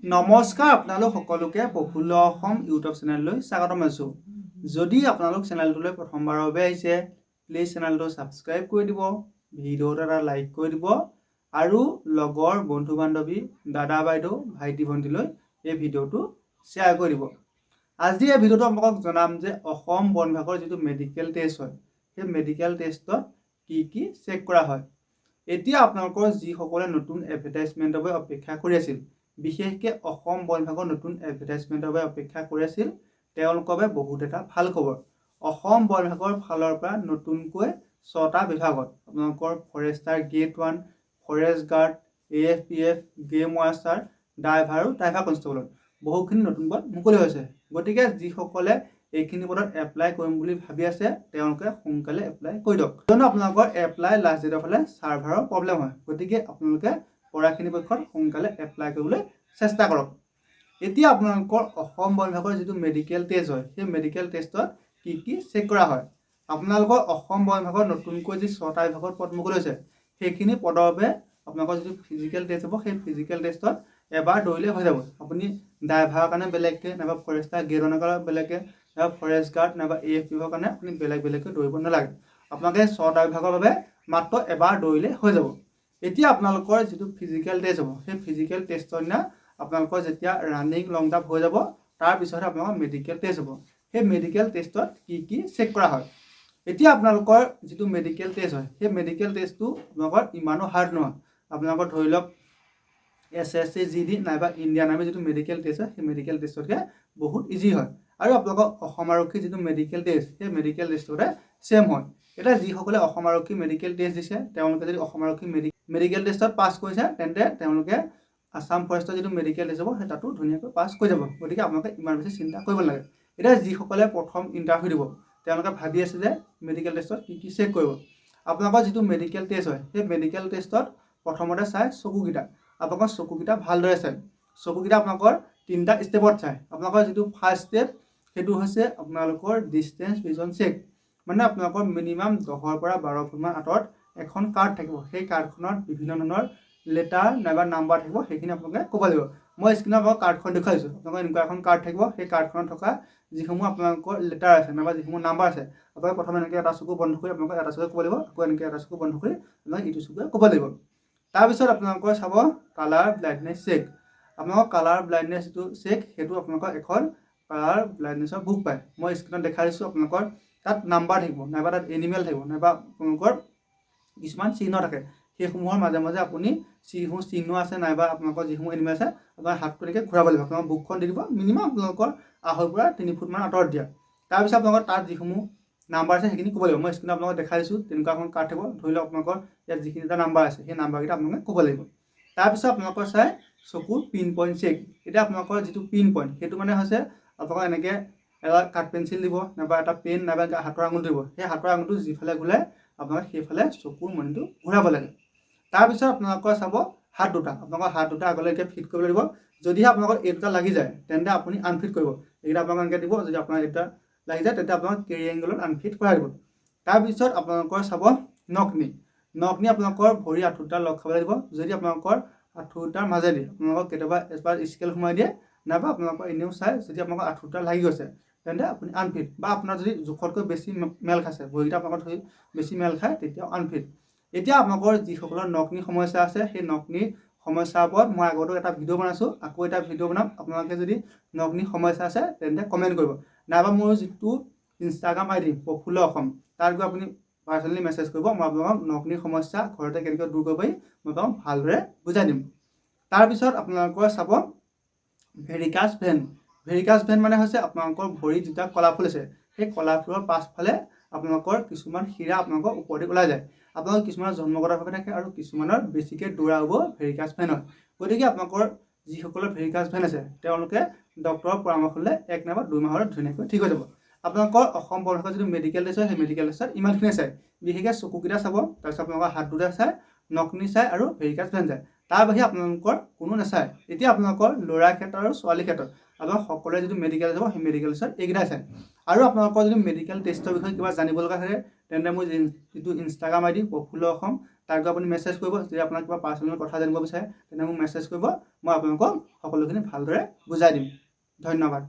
নমস্কাৰ আপোনালোক সকলোকে প্ৰফুল্ল অসম ইউটিউব চেনেললৈ স্বাগতম আছোঁ। যদি আপোনালোক চেনেলটোলৈ প্ৰথমবাৰৰ বাবে আহিছে প্লিজ চেনেলটো ছাবস্ক্ৰাইব কৰি দিব, ভিডিঅ'টো এটা লাইক কৰি দিব আৰু লগৰ বন্ধু বান্ধৱী দাদা বাইদেউ ভাইটি ভণ্টিলৈ এই ভিডিঅ'টো শ্বেয়াৰ কৰি দিব। আজি এই ভিডিঅ'টো আপোনালোকক জনাম যে অসম বন বিভাগৰ যিটো মেডিকেল টেষ্ট হয় সেই মেডিকেল টেষ্টত কি চেক কৰা হয়। এতিয়া আপোনালোকৰ যিসকলে নতুন এডভাৰটাইজমেণ্টৰ বাবে অপেক্ষা কৰি আছিল, বিশেষকৈ অসম বন বিভাগৰ নতুন এডভাৰটাইজমেণ্টৰ বাবে অপেক্ষা কৰি আছিল, তেওঁলোকৰ বাবে বহুত এটা ভাল খবৰ। অসম বন বিভাগৰ ফালৰ পৰা নতুনকৈ 6টা বিভাগত আপোনালোকৰ forester grade 1, forest guard, AFPF, game watcher, driver আৰু ড্ৰাইভাৰ কনষ্টেবলত বহুখিনি নতুন পদ মুকলি হৈছে। গতিকে যিসকলে এইখিনি পদত এপ্লাই কৰিম বুলি ভাবি আছে তেওঁলোকে সোনকালে এপ্লাই কৰি দিয়ক, কিয়নো আপোনালোকৰ এপ্লাই লাষ্ট ডেটৰ ফালে ছাৰ্ভাৰৰ প্ৰব্লেম হয়। গতিকে আপোনালোকে পৰাখিনি পক্ষত সোনকালে এপ্লাই কৰিবলৈ চেষ্টা কৰক। এতিয়া আপোনালোকৰ অসম বন বিভাগৰ যিটো মেডিকেল টেষ্ট হয় সেই মেডিকেল টেষ্টত কি চেক কৰা হয়। আপোনালোকৰ অসম বন বিভাগৰ নতুনকৈ যি 6টা বিভাগত পদ মুকলি হৈছে সেইখিনি পদৰ বাবে আপোনালোকৰ যিটো ফিজিকেল টেষ্ট হ'ব সেই ফিজিকেল টেষ্টত এবাৰ দৌৰিলে হৈ যাব। আপুনি ড্ৰাইভাৰৰ কাৰণে বেলেগকৈ নাইবা ফৰেষ্টাৰ গ্ৰেড 1ৰ কাৰণে বেলেগকৈ নাইবা ফৰেষ্ট গাৰ্ড নাইবা AFPFৰ কাৰণে আপুনি বেলেগকৈ দৌৰিব নালাগে। আপোনালোকে 6টা বিভাগৰ বাবে মাত্ৰ এবাৰ দৌৰিলে হৈ যাব। এতিয়া আপোনালোকৰ যিটো ফিজিকেল টেষ্ট হ'ব সেই ফিজিকেল টেষ্টৰ দিনা আপোনালোকৰ যেতিয়া ৰানিং লং জাম্প হৈ যাব তাৰপিছতহে আপোনালোকৰ মেডিকেল টেষ্ট হ'ব। সেই মেডিকেল টেষ্টত কি চেক কৰা হয়। এতিয়া আপোনালোকৰ যিটো মেডিকেল টেষ্ট হয় সেই মেডিকেল টেষ্টটো আপোনালোকৰ ইমানো হাৰ্ড নহয়। আপোনালোকৰ ধৰি লওক SSC GD নাইবা ইণ্ডিয়ান আৰ্মি যিটো মেডিকেল টেষ্ট হয় সেই মেডিকেল টেষ্টতকৈ বহুত ইজি হয়। আৰু আপোনালোকৰ অসম আৰক্ষী যিটো মেডিকেল টেষ্ট সেই মেডিকেল টেষ্টতে ছেম হয়। এতিয়া যিসকলে অসম আৰক্ষী মেডিকেল টেষ্ট দিছে তেওঁলোকে যদি অসম আৰক্ষী মেডিকেল টেষ্টত পাছ কৰিছে তেন্তে তেওঁলোকে আসাম ফৰেষ্টৰ যিটো মেডিকেল টেষ্ট হ'ব সেই তাতো ধুনীয়াকৈ পাছ কৰি যাব। গতিকে আপোনালোকে ইমান বেছি চিন্তা কৰিব নালাগে। এতিয়া যিসকলে প্ৰথম ইণ্টাৰভিউ দিব তেওঁলোকে ভাবি আছে যে মেডিকেল টেষ্টত কি চেক কৰিব। আপোনালোকৰ যিটো মেডিকেল টেষ্ট হয় সেই মেডিকেল টেষ্টত প্ৰথমতে চাই চকুকেইটা। আপোনালোকৰ চকুকেইটা ভালদৰে চাই। চকুকেইটা আপোনালোকৰ 3টা ষ্টেপত চাই। আপোনালোকৰ যিটো ফাৰ্ষ্ট ষ্টেপ সেইটো হৈছে আপোনালোকৰ ডিষ্টেঞ্চ ভিজন চেক। মানে আপোনালোকৰ মিনিমাম 10ৰ পৰা 12 ফুটমান আঁতৰত এখন কাৰ্ড থাকিব। সেই কাৰ্ডখনত বিভিন্ন ধৰণৰ লেটাৰ নাইবা নাম্বাৰ থাকিব, সেইখিনি আপোনালোকে ক'ব লাগিব। মই স্ক্ৰীণত আপোনালোকৰ কাৰ্ডখন দেখুৱাইছোঁ। আপোনালোকৰ এনেকুৱা এখন কাৰ্ড থাকিব, সেই কাৰ্ডখনত থকা যিসমূহ আপোনালোকৰ লেটাৰ আছে নাইবা যিসমূহ নাম্বাৰ আছে আপোনালোকে প্ৰথমে এনেকৈ এটা চকু বন্ধ কৰি আপোনালোকে এটা চকুৰে ক'ব লাগিব, আকৌ এনেকৈ এটা চকু বন্ধ কৰি আপোনালোকে ইটো চকুৰে ক'ব লাগিব। তাৰপিছত আপোনালোকৰ চাব কালাৰ ব্লাইণ্ডনেছ চেক। আপোনালোকৰ কালাৰ ব্লাইণ্ডনেছ যিটো চেক সেইটো আপোনালোকৰ এখন কালাৰ ব্লাইণ্ডনেছৰ বুক পায়। মই স্ক্ৰীণত দেখাই দিছোঁ। আপোনালোকৰ তাত নাম্বাৰ থাকিব নাইবা তাত এনিমেল থাকিব নাইবা আপোনালোকৰ কিছুমান চিহ্ন থাকে। সেইসমূহৰ মাজে মাজে আপুনি যিসমূহ চিহ্ন আছে নাইবা আপোনালোকৰ যিসমূহ এনিমেল আছে আপোনাৰ হাতটো এনেকৈ ঘূৰাব লাগিব। আপোনালোকৰ বুকখন দি দিব মিনিমাম আপোনালোকৰ 2.5 পৰা 3 ফুটমান আঁতৰত দিয়া। তাৰপিছত আপোনালোকৰ তাত যিসমূহ নাম্বাৰ আছে সেইখিনি ক'ব লাগিব। মই স্ক্ৰীণত আপোনালোকক দেখাই দিছোঁ। তেনেকুৱা এখন কাৰ্ড থাকিব। ধৰি লওক আপোনালোকৰ ইয়াত যিখিনি এটা নাম্বাৰ আছে সেই নাম্বাৰকেইটা আপোনালোকে ক'ব লাগিব। তাৰপিছত আপোনালোকৰ চাই চকুৰ পিন পইণ্ট চেক। এতিয়া আপোনালোকৰ যিটো পিন পইণ্ট সেইটো মানে হৈছে আপোনালোকৰ এনেকৈ এটা কাঠ পেঞ্চিল দিব নাইবা এটা পেন নাইবা হাতৰ আঙুল দিব। সেই হাতৰ আঙুলটো যিফালে ঘূৰাই আপোনালোকে সেইফালে চকুৰ মণিটো ঘূৰাব লাগে। তাৰপিছত আপোনালোকৰ চাব হাত দুটা। আপোনালোকৰ হাত দুটা আগলৈকে ফিট কৰিব লাগিব। যদিহে আপোনালোকৰ এই দুটা লাগি যায় তেন্তে আপুনি আনফিট কৰিব। এইকেইটা আপোনালোকে এনেকৈ দিব। যদি আপোনাৰ এটা লাগি যায় তেন্তে আপোনালোক কেৰি এংগলত আনফিট কৰাই দিব। তাৰপিছত আপোনালোকৰ চাব নকনি। নকনি আপোনালোকৰ ভৰি আঁঠু দুটা লগ খাবলৈ দিব। যদি আপোনালোকৰ আঁঠু দুটাৰ মাজেদি আপোনালোকক কেতিয়াবা এবাৰ স্কেল সোমাই দিয়ে নাইবা আপোনালোকৰ এনেও চাই যদি আপোনালোকৰ আঁঠু দুটা লাগি গৈছে তেন্তে আপুনি আনফিট বা আপোনাৰ যদি জোখতকৈ বেছি মেল খাইছে, ভৰিকেইটা আপোনালোকৰ ধৰি বেছি মেল খায় তেতিয়াও আনফিট। এতিয়া আপোনালোকৰ যিসকলৰ নকনি সমস্যা আছে সেই নকনি সমস্যাৰ ওপৰত মই আগতেও এটা ভিডিঅ' বনাইছোঁ, আকৌ এটা ভিডিঅ' বনাম। আপোনালোকে যদি নকনি সমস্যা আছে তেন্তে কমেণ্ট কৰিব নাইবা মোৰ যিটো ইনষ্টাগ্ৰাম ID প্ৰফুল্ল অসম তাত গৈ আপুনি পাৰ্চনেলি মেছেজ কৰিব। মই আপোনালোকক নকনি সমস্যা ঘৰতে কেনেকৈ দূৰ কৰিব পাৰি মই আপোনাক ভালদৰে বুজাই দিম। তাৰপিছত আপোনালোকৰ চাব ভেৰিকাছ ভেন। ভেৰিকাছ ভেন মানে হৈছে আপোনালোকৰ ভৰিত যেতিয়া কলাফুল আছে সেই কলাফুলৰ পাছফালে আপোনালোকৰ কিছুমান শিৰা আপোনালোকৰ ওপৰতে ওলাই যায়। আপোনালোকৰ কিছুমানৰ জন্মগতভাৱে থাকে আৰু কিছুমানৰ বেছিকৈ দৌৰা হ'ব ভেৰিকাছ ভেন হয়। গতিকে আপোনালোকৰ যিসকলৰ ভেৰিকাছ ভেন আছে তেওঁলোকে ডক্টৰৰ পৰামৰ্শ ল'লে 1 নাইবা 2 মাহত ধুনীয়াকৈ ঠিক হৈ যাব। আপোনালোকৰ অসম বন বিভাগৰ যিটো মেডিকেল টেষ্ট হয় সেই মেডিকেল টেষ্টত ইমানখিনিয়ে চায়। বিশেষকৈ চকুকেইটা চাব, তাৰপিছত আপোনালোকৰ হাত দুটা চাই, নকনি চাই আৰু ভেৰিকাছ ভেন চায়। তাৰ বাহিৰে আপোনালোকৰ কোনো নাচায়। এতিয়া আপোনালোকৰ ল'ৰাৰ ক্ষেত্ৰত আৰু ছোৱালীৰ ক্ষেত্ৰত আপোনালোক সকলোৱে যিটো মেডিকেল যাব সেই মেডিকেল টেষ্টত এইকেইটাই চায়। আৰু আপোনালোকৰ যদি মেডিকেল টেষ্টৰ বিষয়ে কিবা জানিব লগা থাকে তেন্তে মোৰ যিটো ইনষ্টাগ্ৰাম ID প্ৰফুল্ল অসম তাৰ গৈ আপুনি মেছেজ কৰিব। যদি আপোনাৰ কিবা পাৰ্চনেল কথা জানিব বিচাৰে তেনে মোক মেছেজ কৰিব, মই আপোনালোকক সকলোখিনি ভালদৰে বুজাই দিম। ধন্যবাদ।